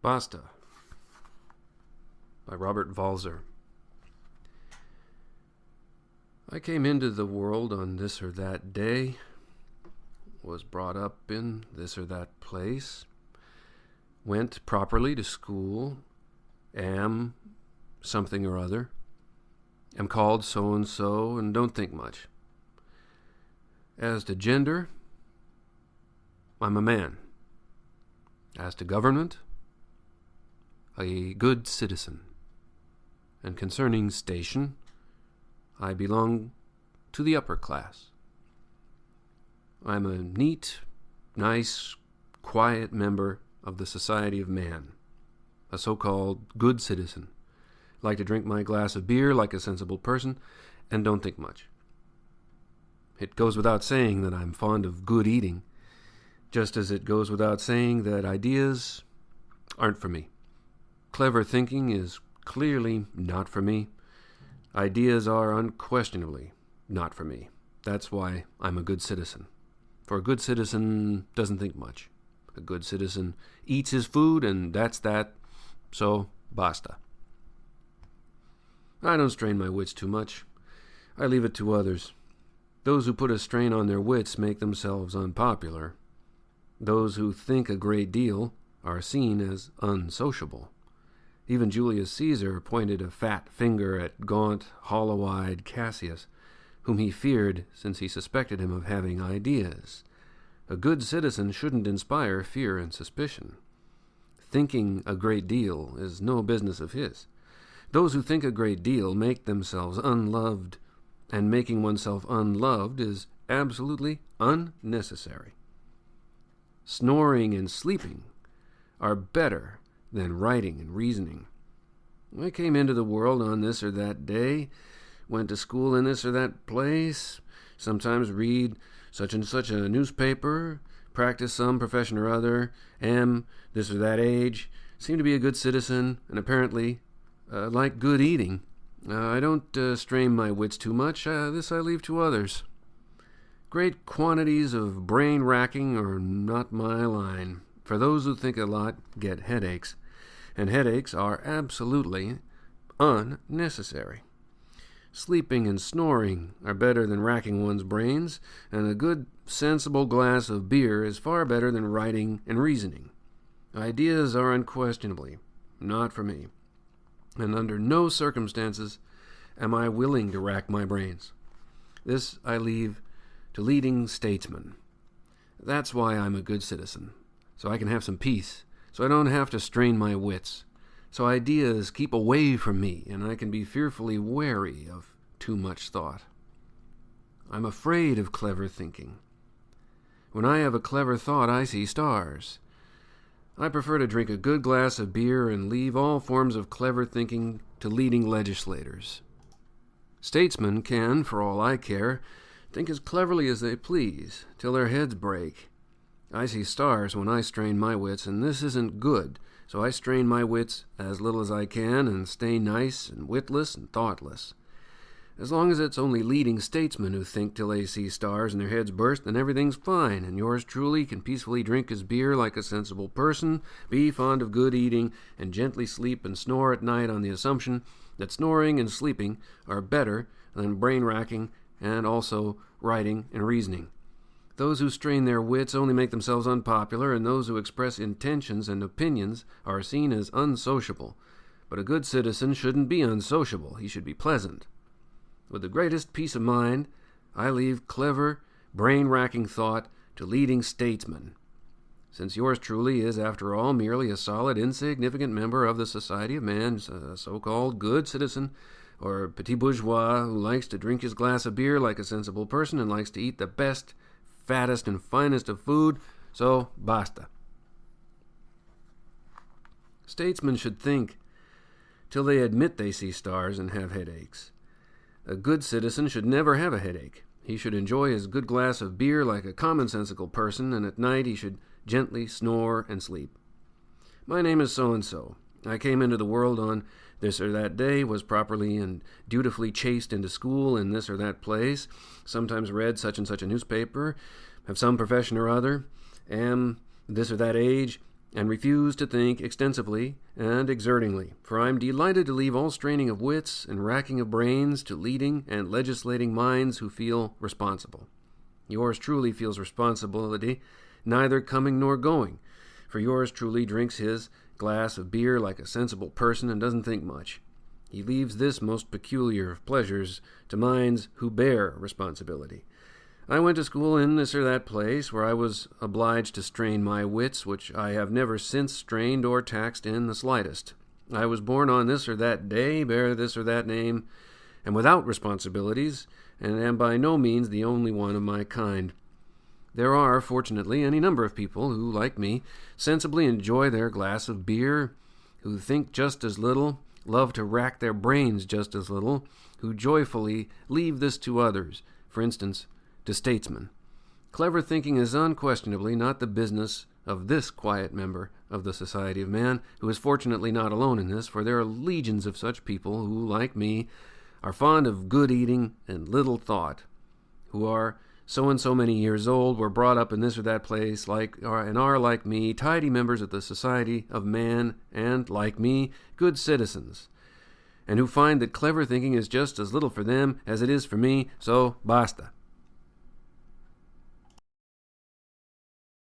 Basta by Robert Walser. I came into the world on this or that day, was brought up in this or that place, went properly to school, am something or other, am called so-and-so, and don't think much. As to gender, I'm a man. As to government, a good citizen. And concerning station, I belong to the upper class. I'm a neat, nice, quiet member of the society of man, a so-called good citizen. Like to drink my glass of beer like a sensible person, and don't think much. It goes without saying that I'm fond of good eating, just as it goes without saying that ideas aren't for me. Clever thinking is clearly not for me. Ideas are unquestionably not for me. That's why I'm a good citizen. For a good citizen doesn't think much. A good citizen eats his food, and that's that. So, basta. I don't strain my wits too much. I leave it to others. Those who put a strain on their wits make themselves unpopular. Those who think a great deal are seen as unsociable. Even Julius Caesar pointed a fat finger at gaunt, hollow-eyed Cassius, whom he feared since he suspected him of having ideas. A good citizen shouldn't inspire fear and suspicion. Thinking a great deal is no business of his. Those who think a great deal make themselves unloved, and making oneself unloved is absolutely unnecessary. Snoring and sleeping are better than writing and reasoning. I came into the world on this or that day, went to school in this or that place, sometimes read such and such a newspaper, practice some profession or other, am this or that age, seem to be a good citizen, and apparently like good eating. I don't strain my wits too much. This I leave to others. Great quantities of brain-racking are not my line. For those who think a lot get headaches, and headaches are absolutely unnecessary. Sleeping and snoring are better than racking one's brains, and a good, sensible glass of beer is far better than writing and reasoning. Ideas are unquestionably not for me, and under no circumstances am I willing to rack my brains. This I leave to leading statesmen. That's why I'm a good citizen, so I can have some peace, so I don't have to strain my wits, so ideas keep away from me, and I can be fearfully wary of too much thought. I'm afraid of clever thinking. When I have a clever thought, I see stars. I prefer to drink a good glass of beer and leave all forms of clever thinking to leading legislators. Statesmen can, for all I care, think as cleverly as they please, till their heads break. I see stars when I strain my wits, and this isn't good, so I strain my wits as little as I can and stay nice and witless and thoughtless. As long as it's only leading statesmen who think till they see stars and their heads burst, then everything's fine, and yours truly can peacefully drink his beer like a sensible person, be fond of good eating, and gently sleep and snore at night on the assumption that snoring and sleeping are better than brain-racking and also writing and reasoning. Those who strain their wits only make themselves unpopular, and those who express intentions and opinions are seen as unsociable. But a good citizen shouldn't be unsociable. He should be pleasant. With the greatest peace of mind, I leave clever, brain-racking thought to leading statesmen. Since yours truly is, after all, merely a solid, insignificant member of the society of man, a so-called good citizen, or petit bourgeois who likes to drink his glass of beer like a sensible person and likes to eat the best, fattest, and finest of food, so basta. Statesmen should think till they admit they see stars and have headaches. A good citizen should never have a headache. He should enjoy his good glass of beer like a commonsensical person, and at night he should gently snore and sleep. My name is so-and-so. I came into the world on this or that day, was properly and dutifully chased into school in this or that place, sometimes read such and such a newspaper, have some profession or other, am this or that age, and refuse to think extensively and exertingly, for I am delighted to leave all straining of wits and racking of brains to leading and legislating minds who feel responsible. Yours truly feels responsibility, neither coming nor going, for yours truly drinks his glass of beer like a sensible person and doesn't think much. He leaves this most peculiar of pleasures to minds who bear responsibility. I went to school in this or that place, where I was obliged to strain my wits, which I have never since strained or taxed in the slightest. I was born on this or that day, bear this or that name, and without responsibilities, and am by no means the only one of my kind. There are, fortunately, any number of people who, like me, sensibly enjoy their glass of beer, who think just as little, love to rack their brains just as little, who joyfully leave this to others, for instance, to statesmen. Clever thinking is unquestionably not the business of this quiet member of the Society of Man, who is fortunately not alone in this, for there are legions of such people who, like me, are fond of good eating and little thought, who are so and so many years old, were brought up in this or that place, and are, like me, tidy members of the Society of Man, and, like me, good citizens, and who find that clever thinking is just as little for them as it is for me, so basta.